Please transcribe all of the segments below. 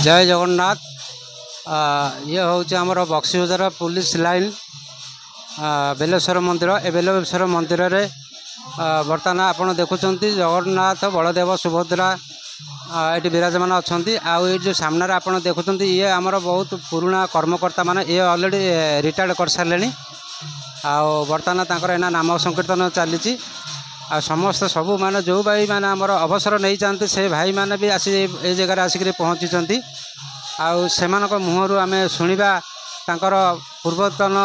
जय जगन्नाथ। ये हूँ आमर बक्सीबजार पुलिस लाइन बेलेश्वर मंदिर। ए बेलेश्वर मंदिर रे बर्तमान आपड़ देखुं जगन्नाथ बलदेव सुभद्रा ये विराजमान अच्छा। आउ ये जो सामने आप देखुं ये आमर बहुत पुराणा कर्मकर्ता माने ये ऑलरेडी रिटायर्ड कर सारे। बर्तमान तांकर एना नाम संकीर्तन चली समस्त सबू माने जो भाई माने आमर अवसर नहीं चाहते से भाई माने भी आसी ए जगह आसिक पहुँची। आउ मुहर आम शुणा तांकर पूर्वतन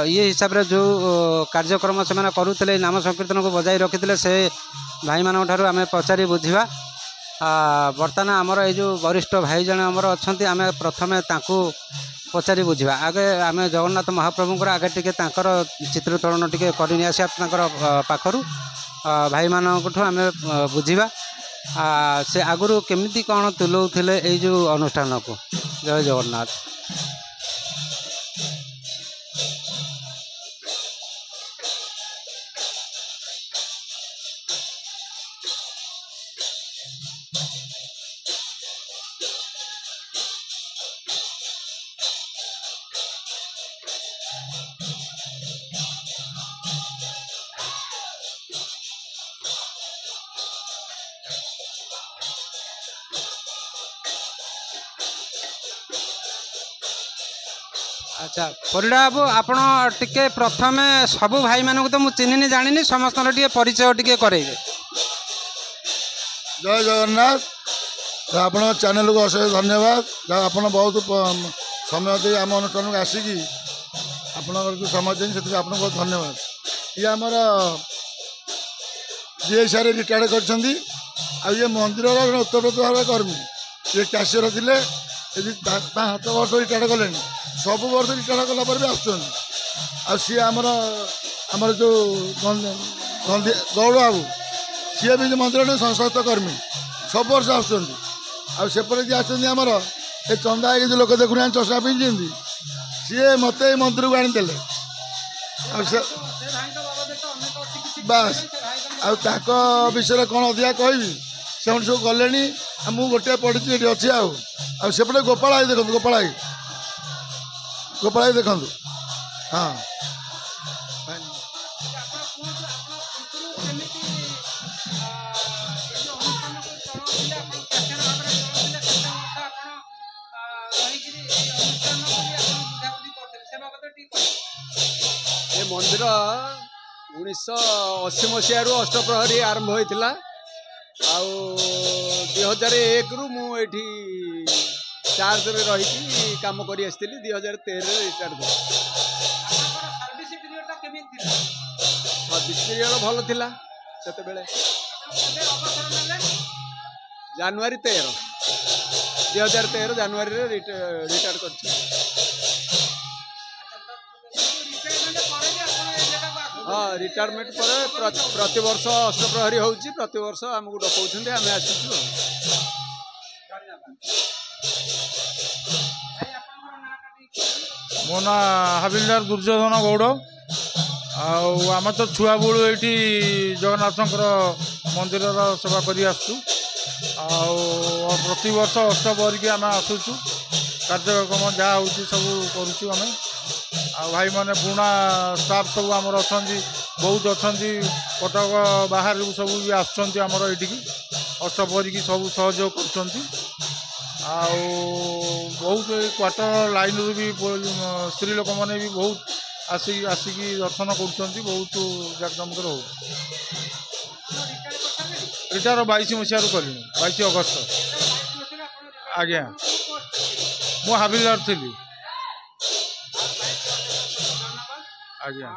ये हिसाब रे जो कार्यक्रम से करुले नाम संकीर्तन को बजाई रखी से भाई मान आम पचारि बुझा। बर्तमान आमर ये जो वरिष्ठ भाई जन आमर अच्छा आम प्रथमे पचारि बुझा। आगे आम जगन्नाथ महाप्रभुंर आगे टे चित्रोत्तोलन टे करनी आसा पाखर भाई मानू आम बुझा से आगुरी केमिति कौन तुलौले ये जो अनुष्ठान को। जय जगन्नाथ। अच्छा परिड़ा बाबू आपण टिके प्रथम सबू भाई मानक तो मुझे चिन्हनी जानी समस्त परिचय टिके करेंगे। जय जगन्नाथ। आप चैनल को अशेष धन्यवाद। आप बहुत समय दे आम अनुष्ठान को आसिकी आप जो समय दें से आपको बहुत धन्यवाद। ये आमर जीएसआर रिटायर्ड कर मंदिर उत्तरप्रत भाव कर्मी। ये कैशियर थे हाथ वर्ष रिटायर्ड कले सब वर्ष रिटायर्ड कला भी आसी आमर जो गौड़ बाबू सी भी मंदिर संस्थ कर्मी सब वर्ष आसपटे जी आमर ये चंदा है जो लोक देखुना चषमा पिंधि सी मत मंदिर को आनीदे बास आ विषय कौन अधिका कहबी से सब गले मुझे गोटे पढ़ी ये अच्छी आउपटे गोपाल देखो गोपाल देखु। हाँ ये मंदिर 1980 मसीह अष्टप्रहरी आरंभ होता। 2001 रु मुझे चार्ज रे रही काम कर 2013 रिटायर्ड कर। सर्विस पीरियड भल थिला सेते बेले जनवरी 13 2013 जनवरी रे रिटायर्ड कर। हाँ रिटायरमेंट पर प्रति वर्ष अष्टप्रहरी होची प्रति वर्ष आमको डकाउछन्ते आमे आसीछु। मो ना हाबिलदार दुर्योधन गौड़। आम तो छुआ बेलू ये जगन्नाथ मंदिर सेवा कर प्रति वर्ष अष्टप्रहरी की आम आसुचु कार्यक्रम जहाँ हो सब करुचु आम भाई माने पुराणा स्टाफ सब आमर अच्छा बहुत अच्छा कटक बाहर सब भी आमर ये अष्टप्रहरी की सब सहयोग कर बहुत क्वार्टर लाइन रू भी स्त्री लोक मैंने भी बहुत आसिकी दर्शन कर बहुत जाकजमक हो। रिटायर 22 मसीह कल 22 अगस्त। आज्ञा मु हाबिलदार थी। आज्ञा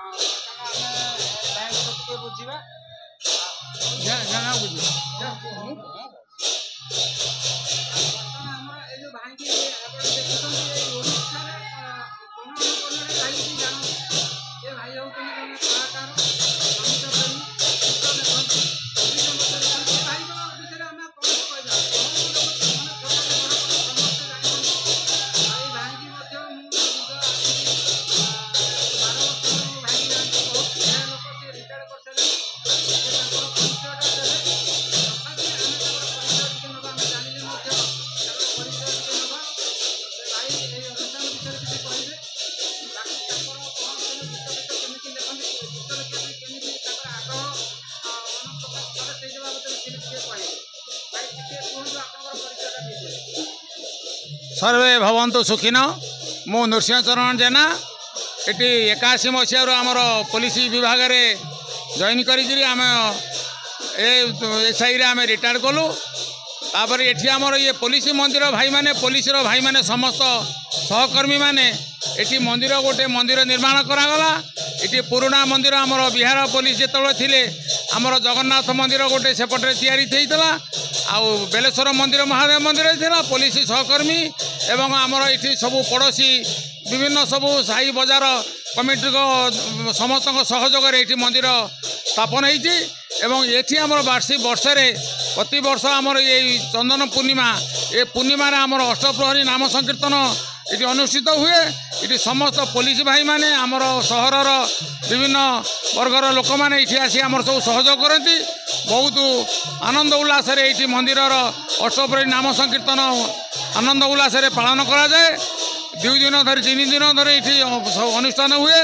सर्वे भवन्तु सुखिन मु नृसिंह चरण जेना एटी 81 मसीह आमर पुलिस विभाग रे जॉइन करी आम एसआई रे आम रिटायर्ड कलु तापर एठी आमर ये पुलिस मंदिर भाई माने पुलिस भाई माने समस्त सहकर्मी माने एठी मंदिर गोटे मंदिर निर्माण करागला एटी पुराना मंदिर आमर बिहार पुलिस जेतबे थिले आमर जगन्नाथ मंदिर गोटे सेपटे तैयारी थैतला आउ बेलेश्वर मंदिर महादेव मंदिर थिला पुलिस सहकर्मी एवं आमर एठी सबु पड़ोसी विभिन्न सबु साई बजार कमिटी को समस्त सहयोग ये मंदिर स्थापन होती एवं ये आमर वार्षिक वर्ष प्रति वर्ष आमर ये चंदन पूर्णिमा ये पूर्णिमा आमर अष्टप्रहरी नाम संकीर्तन ये अनुष्ठित हुए ये समस्त पुलिस भाई माने आमर सहर विभिन्न वर्गर लोक मैंने ये आसी आमर सब सहयोग करती बहुत आनंद उल्लास ये मंदिर अष्टप्रहरी नाम संकीर्तन आनंद उल्लास पालन करा जाए 2 दिन धरी 3 दिन धरी ये अनुष्ठान हुए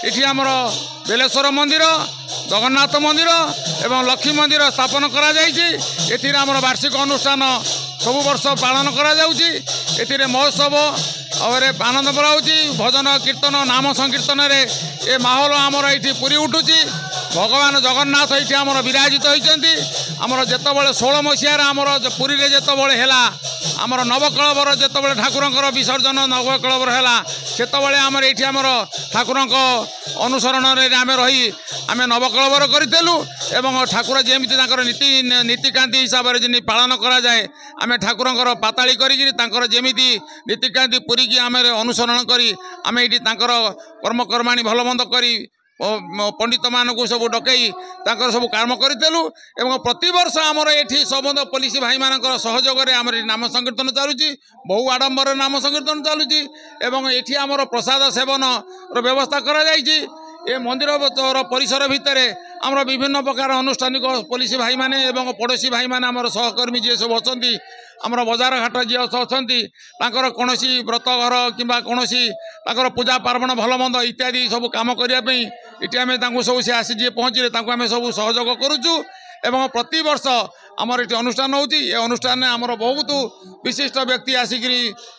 ये आमर बेलेश्वर मंदिर जगन्नाथ मंदिर एवं लक्ष्मी मंदिर स्थापन करा जाइए आमर वार्षिक अनुष्ठान सब वर्ष पालन करा जाउची एथिरे महोत्सव और आनंद पराउची भजन कीर्तन नाम संकीर्तन रे ए माहौल आमर ये पूरी उठुची भगवान जगन्नाथ ये आमर विराजित होइचंती आमर जेतबेले 16 मसीहार आमर पुरी रे जेतबेले हेला आमर नवकलवर जेतबेले ठाकुरंकर विसर्जन नवकलवर हेला सेतबेले आमर ये आमर ठाकुरंक अनुसरण रे आमे रही आमे नवकलवर करितेलु एवं ठाकुर जेमिति तांकर नीतिकांति हिसाब रे जिनि पालन करा जाए आमे ठाकुरंकर पाताली करी तांकर जेमिति नीतिकांति पुरी की आमे अनुसरण करी आमे ये तांकर कर्मकर्माणी भलमंद करी पंडित मानक सब डकई तांकर सब काम करूँ एवं प्रति वर्ष आमर ये समस्त पुलिस भाई मान सहयोग आम नाम संकीर्तन चलुची बहु आडंबर नाम संकीर्तन चलुची एवं ये आमर प्रसाद सेवन व्यवस्था करा जाइछि ए मंदिर परिसर भितर आमर विभिन्न प्रकार अनुष्ठानिक पुलिस भाई माने एवं पड़ोसी भाई माने आमर सहकर्मी जी सब अच्छा आमर बजार घाट जी अच्छा कौन व्रत घर कि कौन पूजा पार्वण भलमंद इत्यादि सब कम करने ये आम सब सी आसी जी पहुँचे आम सब सहयोग करुचु एवं प्रति वर्ष आमर ये अनुष्ठान होची ये अनुष्ठान आमर बहुत विशिष्ट व्यक्ति आसिक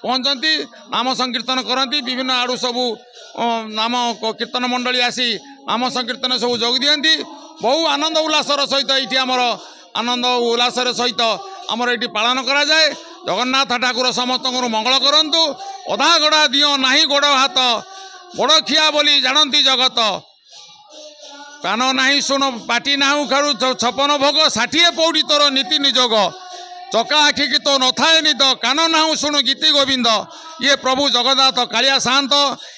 पहुँचती नाम संकीर्तन करती विभिन्न आड़ू सबू नाम कीर्तन मंडली आसी नाम संकीर्तन सब जोग दियंती बहु आनंद उल्लासर सहित ये आमर आनंद उल्लासर सहित आमर ये पालन करा जाए जगन्नाथ ठाकुर समस्त मंगल करंतु अधा गड़ा दियो नाही गोड़ हाथ गोड़ खिया बोली जानती जगत कान नाही शुण पाटी नाहु खारू 56 भोग 60 पौड़ी तोर नीति निजोग चका आखि की तो नथाए निद कान नाहु शुणु गीति गोविंद ये प्रभु जगन्नाथ कालिया शांत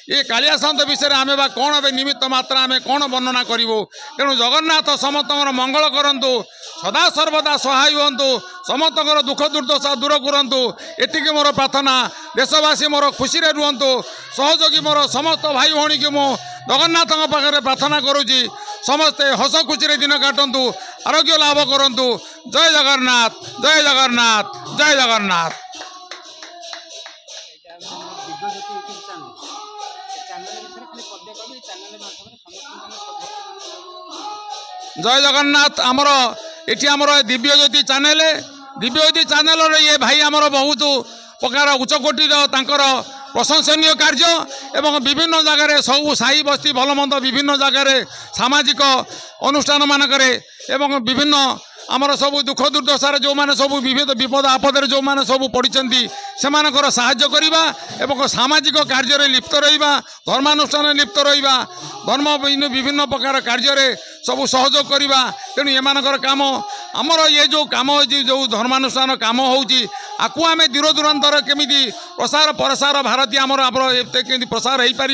ये कालिया शांत विषय आमे बा कौन ए निमित्त मात्रा आमे कौन वर्णना करूँ तेणु जगन्नाथ समस्त मंगल करंतु सदा सर्वदा सहाय हूँ समस्त दुख दुर्दशा दूर करूँ एतिकी मोर प्रार्थना देशवासी मोर खुशी रुहतु सहयोगी मोर समस्त भाई भौणी की मु जगन्नाथ पाखे प्रार्थना करुँची समस्ते हस खुशी दिन काटतु आरोग्य लाभ करूँ जय जगन्नाथ जय जगन्नाथ जय जगन्नाथ। जय जगन्नाथ आमर ये आमर दिव्यज्योति चैनल ये भाई आमर बहुत प्रकार उच्चकोटीर तांकर प्रशंसनीय कार्य एवं विभिन्न जगार सब साई बस्ती भलमंद विभिन्न जगार सामाजिक अनुष्ठान मानक एवं विभिन्न आमर सब दुख दुर्दशार जो मैंने सब विविध विपद आपद जो मैंने सब पड़ी से साहाय्य करवा एवं सामाजिक कार्य लिप्त रहा धर्मानुष्ठान लिप्त रहा धर्म विभिन्न प्रकार कार्य सब सहयोग करवा तेणु एमानकर काम आमर ये जो काम जो धर्मानुष्ठान काम होची आकु आम दूर दूरांतर केमिति प्रसार प्रसार भारतीय आमर केमी प्रसार हो पार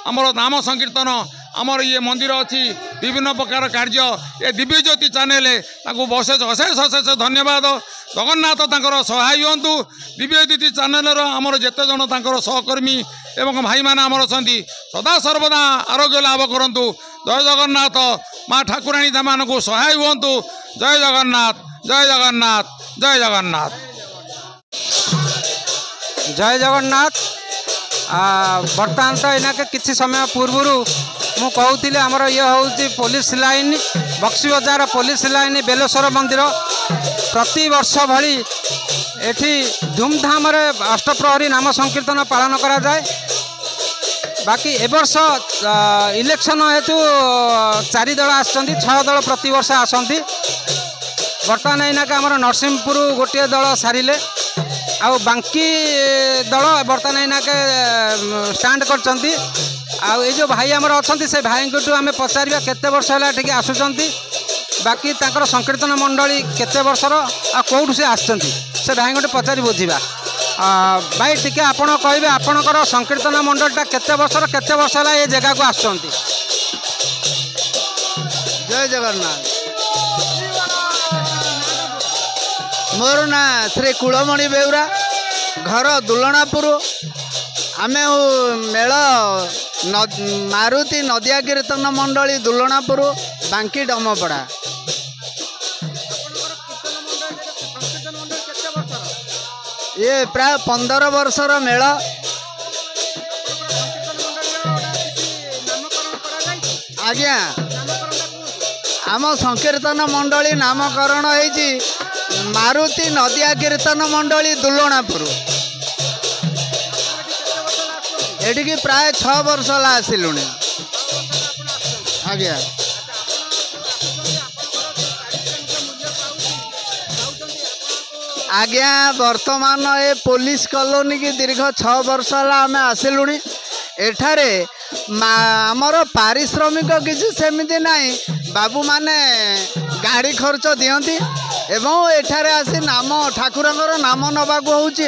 आमर नाम संकीर्तन आमर ये मंदिर अच्छी विभिन्न प्रकार कार्य ये दिव्यज्योति चैनल अशेष अशेष अशेष धन्यवाद जगन्नाथ तांकर सहाय हूँ दिव्यज्योति चैनल आमर जेते जन तांकर सहकर्मी एवं भाई माने आमर अछंती सदा सर्वदा आरोग्य लाभ करंतु जय जगन्नाथ माँ ठाकुराणी मान को सहाय हूँ जय जगन्नाथ जय जगन्नाथ जय जगन्नाथ जय जगन्नाथ। बर्तमान तो इना के किसी समय पूर्वर मु कहूली आमर ये हूँ पुलिस लाइन बक्सी बजार पुलिस लाइन बेलेश्वर मंदिर प्रति वर्ष भली एठी धूमधाम रे अष्टप्रहरी नाम संकीर्तन पालन करा जाए। बाकी ए वर्ष इलेक्शन हेतु 4 दल आसछन्ती 6 दल प्रति वर्ष आसछन्ती। बर्तमान एनाके आमर नरसिंहपुर गोटे दल सारिले आउ बाकी दल बर्तमान एनाके स्टांड करछन्ती। आउ ए जो भाई आमर अछन्ती से भाई को आमे पचारिबा केते वर्ष होला ठीक आसुछन्ती बाकी तांकर संकीर्तन मंडली केते वर्षर आ कोठु से आसछन्ती से भाई गोटे पचारि बुझिबा। भाई टिके आपण कहबे आपणकर संकीर्तन मंडलटा केते वर्ष होला ए जगह को आसछन्ती। जय जगन्नाथ। मोर ना श्री कुलमणि बेउरा घर दुलनापुर। आमे मेल मारुति नदिया कीर्तन मंडली दुलनापुर बांकी डमपड़ा। ये प्राय 15 वर्षर मेल। आज्ञा आम संकीर्तन मंडली नामकरण होइछि मारुति नदिया कीर्तन मंडली दुलनापुर। एटिकी प्राय 6 वर्ष ला आसिलुनी। आज्ञा आज्ञा वर्तमान ए पुलिस कॉलोनी की दीर्घ 6 वर्ष ला आम आसिलुनी। एठारे आमर पारिश्रमिक किसी सेमिति नाही। बाबू माने गाड़ी खर्च दियंती एवं एठारे आसी नाम ठाकुरंकर नाम नबाकू होउची।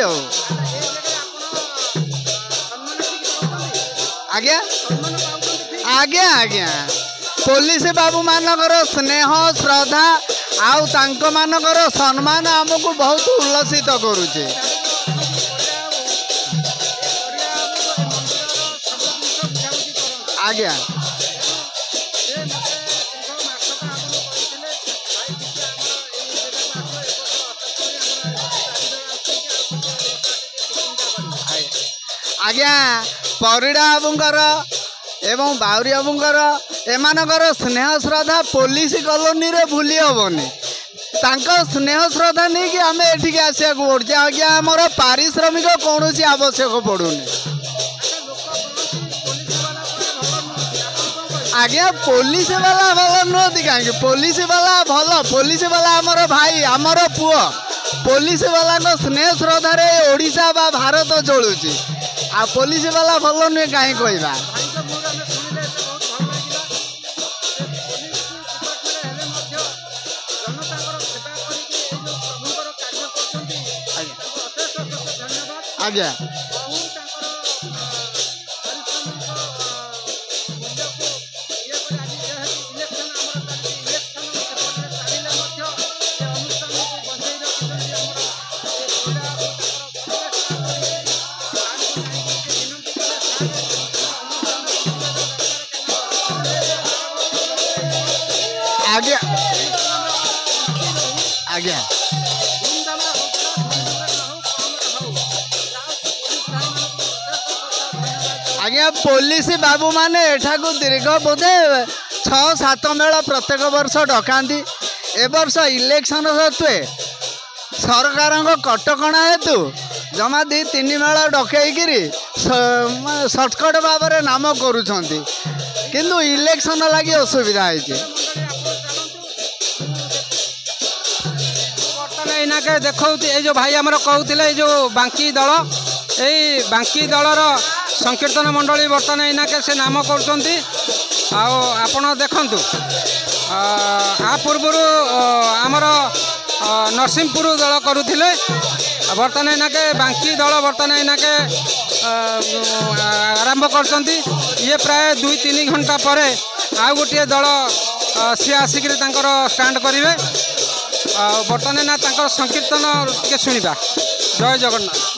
आज्ञा आज्ञा आज्ञा पुलिस बाबू मानकर स्नेह श्रद्धा आउ तांको मानकर सम्मान आमको बहुत उल्लसित करुचे। आज्ञा आज्ञा परिड़ा बाबूंकर एवं बाउरी बाबूंकर एमानकर स्नेह श्रद्धा पुलिस कॉलोनी रे भूली हेबनी। तांको स्नेह श्रद्धा नहीं कि आम एठिक आसिया पड़े। आज्ञा आमर पारिश्रमिक कौन आवश्यक पड़ुनी। आज्ञा पुलिस वाला भल नुहति कहीं पुलिस वाला भल पुलिस वाला आमर भाई आमर पुओ पुलिस वाला स्नेह श्रद्धा रे ओडिशा बा भारत चलुची। आ पुलिस वाला भल नुहे कहीं कहवा। आज्ञा आज्ञा आज्ञा आज्ञा पुलिस बाबू माने एठा को दीर्घ बोधे 6-7 मेल प्रत्येक वर्ष डकाती। ए वर्ष इलेक्शन सत्वे सरकार कटकणा हेतु जमा 2-3 मेल डकईकि सर्टकट भाव में नाम करुँच किंतु इलेक्शन लगी असुविधा है। एनाके देखो ये जो भाई आमर कहते जो बांकी दल यही बांकी दलर संकीर्तन मंडली बर्तमान एनाके से नाम करुँच। आपण देखु आ पूर्वर आमर नरसिंहपुर दल करुले बर्तमान एनाके बांकी दल बर्तमान एनाके आरंभ कर ये प्राय 2-3 घंटा पर आउ गोटे दल सी आसिक स्टाण्ड करेंगे। बर्तमान ना संकीर्तन टे शुणा। जय जगन्नाथ।